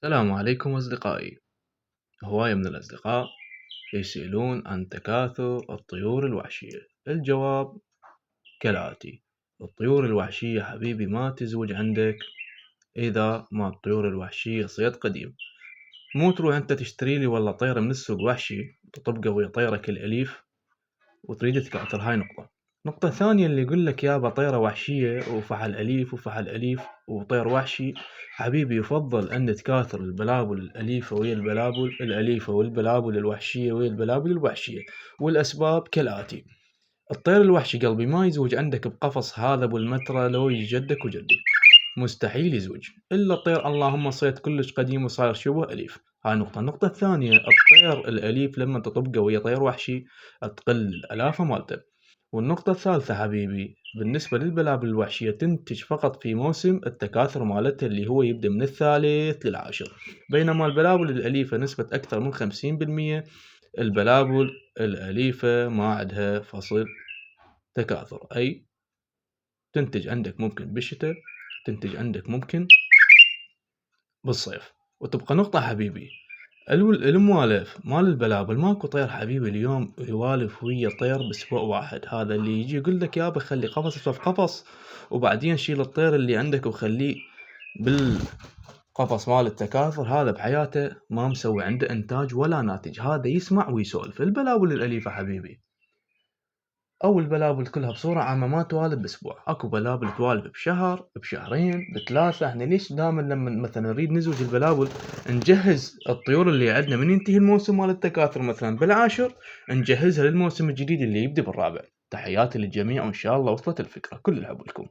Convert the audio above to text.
السلام عليكم أصدقائي. هواية من الأصدقاء يسألون عن تكاثر الطيور الوحشية. الجواب كالآتي: الطيور الوحشية حبيبي ما تزوج عندك إذا ما الطيور الوحشية صيد قديم. مو تروح أنت تشتري لي والله طيرة من السوق وحشي وتطبقه ويا طيرك الأليف وتريد تكاثر. هاي نقطة ثانية اللي يقول لك يابا طيرة وحشية وفحل أليف وفحل أليف وطير وحشي. حبيبي يفضل أن تكاثر البلابل الأليفة ويا البلابل الأليفة والبلابل الوحشية ويا البلابل الوحشية. والأسباب كالآتي: الطير الوحشي قلبي ما يزوج عندك بقفص هذا ابو المترة لو جدك وجدي، مستحيل يزوج الا الطير اللهم صيد كلش قديم وصاير شبه اليف. هاي النقطة الثانية: الطير الاليف لما تطبقه ويا طير وحشي تقل الالافة مالته. والنقطة الثالثة حبيبي بالنسبة للبلابل الوحشية تنتج فقط في موسم التكاثر مالتها اللي هو يبدأ من الثالث للعاشر، بينما البلابل الأليفة نسبة أكثر من 50%. البلابل الأليفة ما عندها فصل تكاثر، أي تنتج عندك ممكن بالشتاء، تنتج عندك ممكن بالصيف. وتبقى نقطة حبيبي: الموالف مال البلابل ماكو طير حبيبي اليوم يوالف ويا طير باسبوع واحد. هذا اللي يجي يقول لك يابا خلي قفص في قفص وبعدين شيل الطير اللي عندك وخليه بالقفص مال التكاثر، هذا بحياته ما مسوي عنده انتاج ولا ناتج. هذا يسمع ويسولف. البلابل الاليفة حبيبي او البلابل كلها بصورة عامة ما توالف باسبوع، اكو بلابل توالف بشهر بشهرين بثلاثة. احنا ليش دائما لما مثلا نريد نزوج البلابل نجهز الطيور اللي عندنا من ينتهي الموسم مال التكاثر مثلا بالعاشر نجهزها للموسم الجديد اللي يبدأ بالرابع. تحياتي للجميع وان شاء الله وصلت الفكرة. كل الحب لكم.